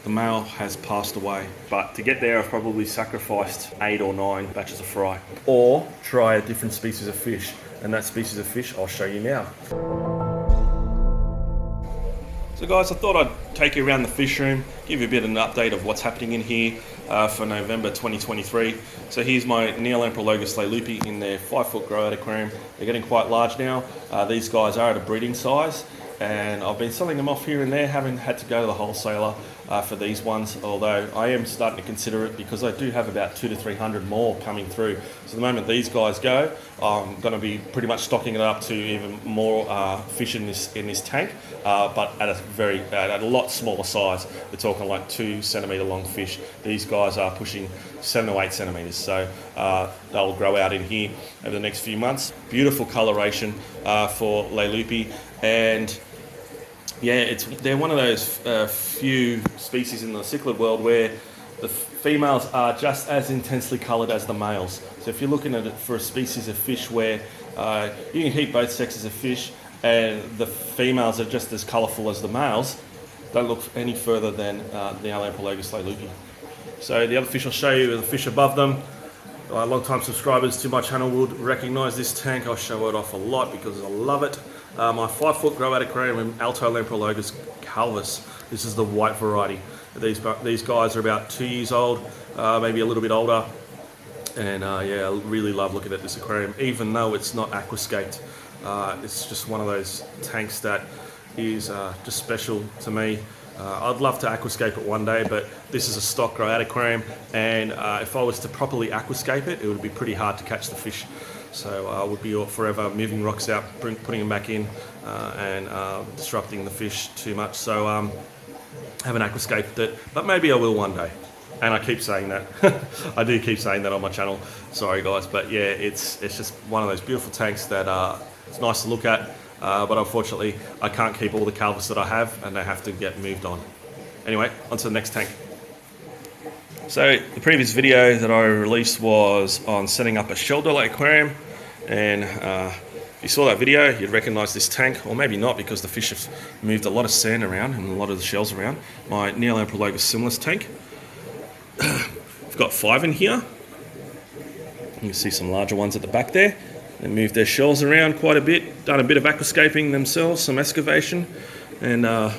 The male has passed away, but to get there I've probably sacrificed 8 or 9 batches of fry. Or try a different species of fish, and that species of fish I'll show you now. So guys, I thought I'd take you around the fish room, give you a bit of an update of what's happening in here for November 2023. So here's my Neolamprologus leilupi in their 5-foot grow-out aquarium. They're getting quite large now. These guys are at a breeding size, and I've been selling them off here and there, haven't had to go to the wholesaler for these ones, although I am starting to consider it because I do have about 200 to 300 more coming through. So the moment these guys go, I'm going to be pretty much stocking it up to even more fish in this tank, but at a lot smaller size. We're talking like 2 centimetre long fish. These guys are pushing 7 to 8 centimetres, so they'll grow out in here over the next few months. Beautiful coloration for leilupi, and yeah, they're one of those few species in the cichlid world where the females are just as intensely coloured as the males. So if you're looking at it for a species of fish where you can keep both sexes of fish and the females are just as colourful as the males, don't look any further than the Altolamprologus leilupi. So the other fish I'll show you are the fish above them. Long-time subscribers to my channel would recognise this tank. I show it off a lot because I love it. My 5-foot grow-out aquarium in Altolamprologus calvus. This is the white variety. These guys are about 2 years old, maybe a little bit older. And yeah, I really love looking at this aquarium, even though it's not aquascaped. It's just one of those tanks that is just special to me. I'd love to aquascape it one day, but this is a stock grow-out aquarium, and if I was to properly aquascape it, it would be pretty hard to catch the fish. So I would be forever moving rocks out, putting them back in, and disrupting the fish too much. So haven't aquascaped it, but maybe I will one day. And I keep saying that. I do keep saying that on my channel. Sorry guys, but yeah, it's just one of those beautiful tanks that it's nice to look at. But unfortunately, I can't keep all the calvus that I have, and they have to get moved on. Anyway, on to the next tank. So the previous video that I released was on setting up a shell dweller aquarium, and if you saw that video, you'd recognise this tank, or maybe not, because the fish have moved a lot of sand around and a lot of the shells around. My Neolamprologus similis tank. I've got 5 in here. You can see some larger ones at the back there. They moved their shells around quite a bit, done a bit of aquascaping themselves, some excavation, and I'm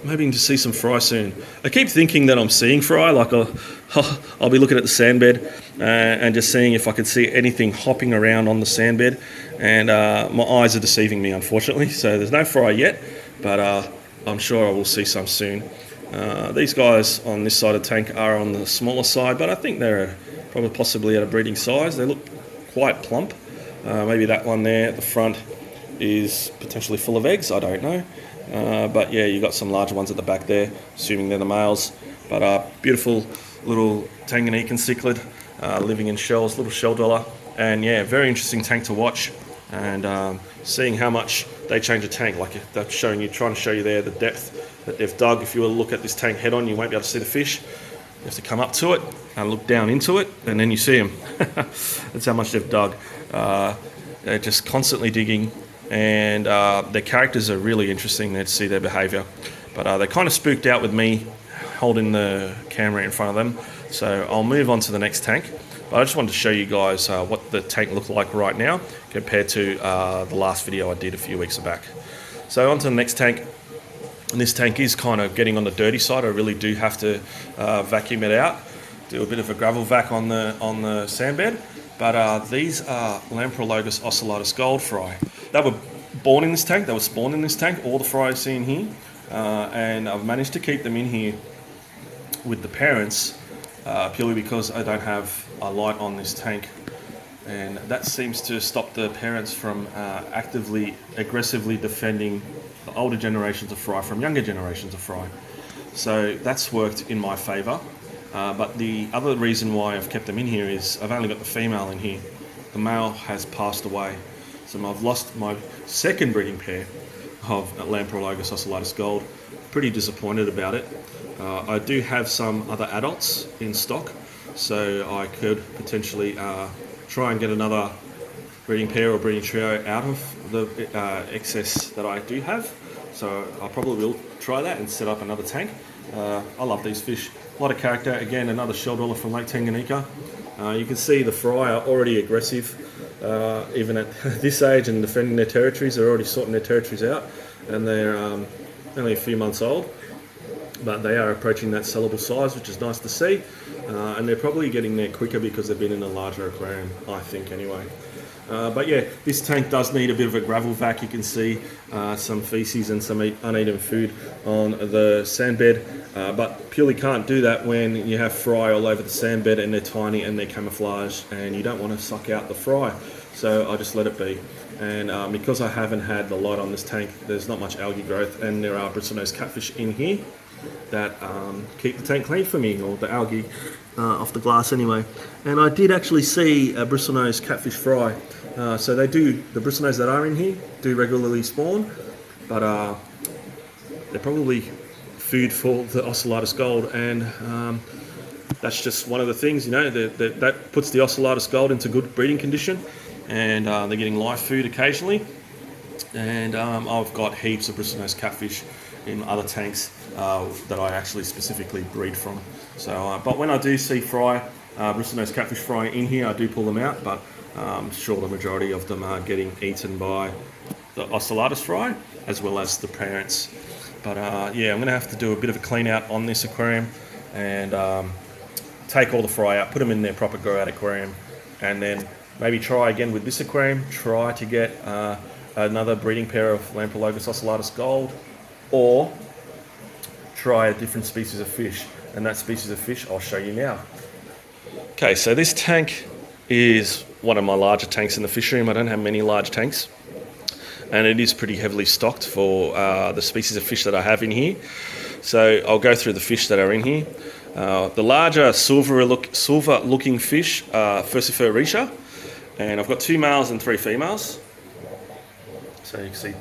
hoping to see some fry soon. I keep thinking that I'm seeing fry, like I'll be looking at the sandbed and just seeing if I could see anything hopping around on the sandbed, and my eyes are deceiving me, unfortunately. So there's no fry yet, but I'm sure I will see some soon. These guys on this side of the tank are on the smaller side, but I think they're probably possibly at a breeding size. They look quite plump. Maybe that one there at the front is potentially full of eggs, I don't know. But yeah, you got some larger ones at the back there, assuming they're the males. But beautiful little Tanganyikan Cichlid, living in shells, little shell dweller. And yeah, very interesting tank to watch. And seeing how much they change a tank, like they're trying to show you there the depth that they've dug. If you were to look at this tank head on, you won't be able to see the fish. You have to come up to it and look down into it, and then you see them. That's how much they've dug. They're just constantly digging, and their characters are really interesting there to see their behaviour. But they kind of spooked out with me holding the camera in front of them, so I'll move on to the next tank. But I just wanted to show you guys what the tank looked like right now compared to the last video I did a few weeks back. So on to the next tank. And this tank is kind of getting on the dirty side. I really do have to vacuum it out, do a bit of a gravel vac on the sandbed. But these are Lamprologus ocellatus gold fry. They were born in this tank. They were spawned in this tank. All the fry you see in here, and I've managed to keep them in here with the parents purely because I don't have a light on this tank, and that seems to stop the parents from aggressively defending the older generations of fry from younger generations of fry. So that's worked in my favour. But the other reason why I've kept them in here is I've only got the female in here. The male has passed away. So I've lost my second breeding pair of Lamprologus ocellatus gold. Pretty disappointed about it. I do have some other adults in stock, so I could potentially try and get another breeding pair or breeding trio out of the excess that I do have. So I probably will try that and set up another tank. I love these fish. A lot of character. Again, another shell dweller from Lake Tanganyikan. You can see the fry are already aggressive, even at this age and defending their territories. They're already sorting their territories out, and they're only a few months old, but they are approaching that sellable size, which is nice to see. And they're probably getting there quicker because they've been in a larger aquarium, I think, anyway. But yeah, this tank does need a bit of a gravel vac. You can see some feces and some uneaten food on the sand bed, but purely can't do that when you have fry all over the sand bed and they're tiny and they're camouflaged, and you don't want to suck out the fry. So I just let it be. And because I haven't had the light on this tank, there's not much algae growth, and there are bristlenose catfish in here that keep the tank clean for me, or the algae off the glass anyway. And I did actually see a bristlenose catfish fry. So they do, the bristlenose that are in here do regularly spawn, but they're probably food for the ocellatus gold, and that's just one of the things, you know, that puts the ocellatus gold into good breeding condition, and they're getting live food occasionally. And I've got heaps of bristlenose catfish in other tanks that I actually specifically breed from. So, but when I do see fry, bristlenose catfish fry in here, I do pull them out, but I'm sure the majority of them are getting eaten by the ocellatus fry as well as the parents. But yeah, I'm going to have to do a bit of a clean out on this aquarium and take all the fry out, put them in their proper grow out aquarium, and then maybe try again with this aquarium, try to get another breeding pair of Lamprologus ocellatus gold, or try a different species of fish, and that species of fish I'll show you now. Okay, so this tank is one of my larger tanks in the fish room. I don't have many large tanks, and it is pretty heavily stocked for the species of fish that I have in here. So I'll go through the fish that are in here. The larger silver looking fish are Furcifer risha, and I've got 2 males and 3 females. So you can see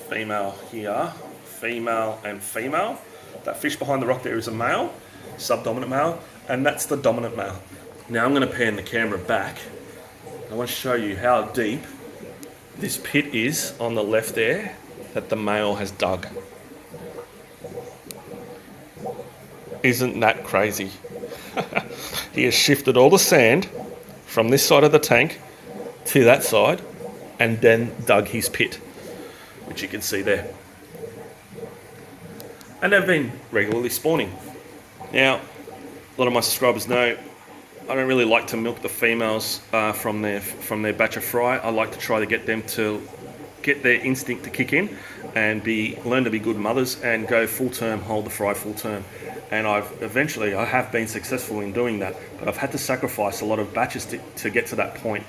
female here, female and female. That fish behind the rock there is a male, subdominant male, and that's the dominant male. Now I'm going to pan the camera back. I want to show you how deep this pit is on the left there that the male has dug. Isn't that crazy? He has shifted all the sand from this side of the tank to that side and then dug his pit, which you can see there. And they've been regularly spawning. Now, a lot of my subscribers know I don't really like to milk the females from their batch of fry. I like to try to get them to get their instinct to kick in and learn to be good mothers and go full term, hold the fry full term. And I have been successful in doing that, but I've had to sacrifice a lot of batches to get to that point.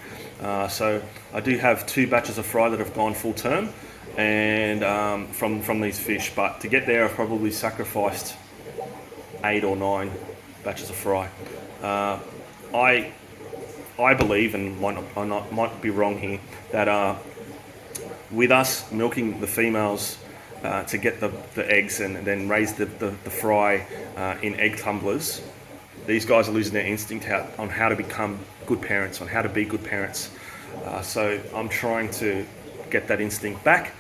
So I do have 2 batches of fry that have gone full term, and from these fish. But to get there, I've probably sacrificed 8 or 9 batches of fry. I believe, and might be wrong here, that with us milking the females to get the eggs and then raise the fry in egg tumblers, these guys are losing their instinct on how to become good parents, on how to be good parents. So I'm trying to get that instinct back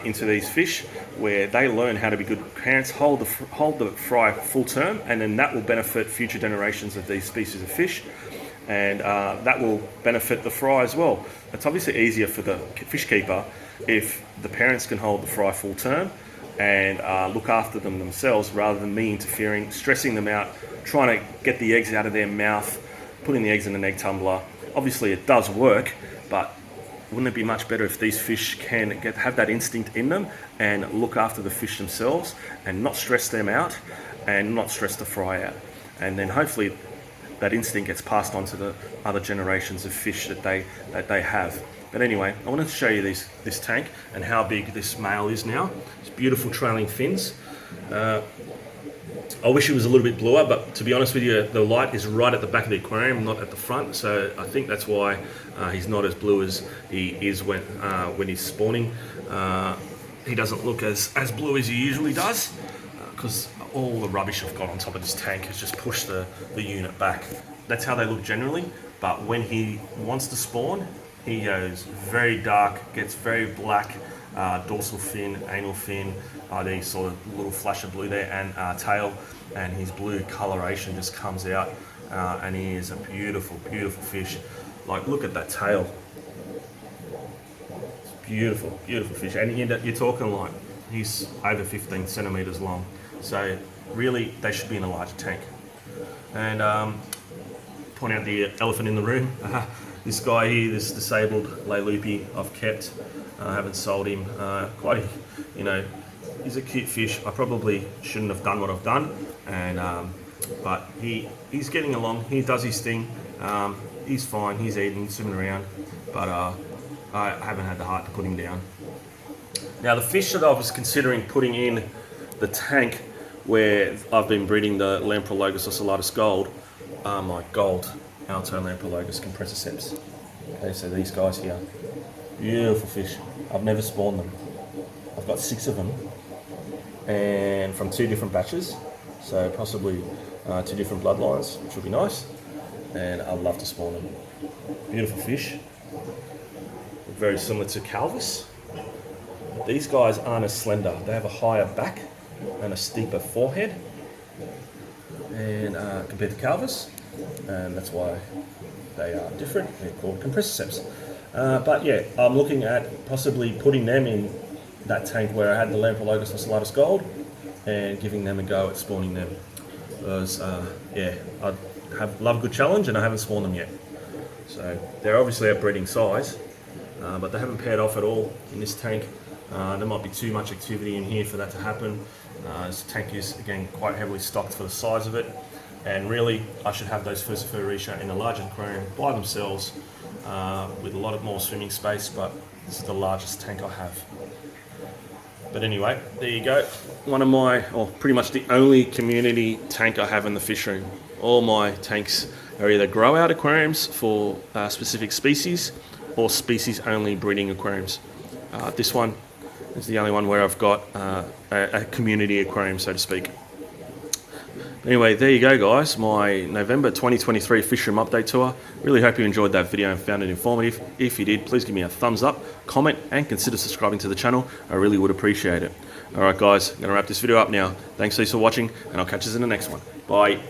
into these fish, where they learn how to be good parents, hold the fry full term, and then that will benefit future generations of these species of fish, and that will benefit the fry as well. It's obviously easier for the fish keeper if the parents can hold the fry full term and look after them themselves, rather than me interfering, stressing them out, trying to get the eggs out of their mouth, putting the eggs in an egg tumbler. Obviously it does work, but wouldn't it be much better if these fish can have that instinct in them and look after the fish themselves and not stress them out and not stress the fry out? And then hopefully that instinct gets passed on to the other generations of fish that they have. But anyway, I wanted to show you this tank and how big this male is now. It's beautiful trailing fins. I wish it was a little bit bluer, but to be honest with you, the light is right at the back of the aquarium, not at the front. So I think that's why he's not as blue as he is when he's spawning. He doesn't look as blue as he usually does, because all the rubbish I've got on top of this tank has just pushed the unit back. That's how they look generally, but when he wants to spawn, He goes very dark, gets very black, dorsal fin, anal fin, these sort of little flash of blue there, and tail, and his blue coloration just comes out, and he is a beautiful, beautiful fish. Like, look at that tail. It's beautiful, beautiful fish, and you're talking like he's over 15 centimeters long. So really, they should be in a larger tank. And point out the elephant in the room. This guy here, this disabled Laylupi, I've kept. I haven't sold him. Quite, he's a cute fish. I probably shouldn't have done what I've done, and but he's getting along. He does his thing. He's fine. He's eating, swimming around, but I haven't had the heart to put him down. Now, the fish that I was considering putting in the tank where I've been breeding the Lamprologus ocellatus gold are my gold Altolamprologus compressiceps. Okay, so these guys here, beautiful fish. I've never spawned them. I've got 6 of them, and from 2 different batches, so possibly 2 different bloodlines, which will be nice. And I'd love to spawn them. Beautiful fish, very similar to Calvus. These guys aren't as slender. They have a higher back and a steeper forehead, and compared to Calvus, and that's why they are different. They're called compressiceps. But yeah, I'm looking at possibly putting them in that tank where I had the Lamprologus ocellatus gold, and giving them a go at spawning them. Because yeah, I love a good challenge, and I haven't spawned them yet. So they're obviously at breeding size, but they haven't paired off at all in this tank. There might be too much activity in here for that to happen. This tank is, again, quite heavily stocked for the size of it, and really I should have those Furciferoetia in a larger aquarium by themselves, with a lot of more swimming space, but this is the largest tank I have. But anyway, there you go. One of my, or pretty much the only community tank I have in the fish room. All my tanks are either grow out aquariums for specific species, or species only breeding aquariums. This one is the only one where I've got a community aquarium, so to speak. Anyway, there you go, guys. My November 2023 fish room update tour. Really hope you enjoyed that video and found it informative. If you did, please give me a thumbs up, comment, and consider subscribing to the channel. I really would appreciate it. Alright guys, I'm going to wrap this video up now. Thanks for watching, and I'll catch you in the next one. Bye.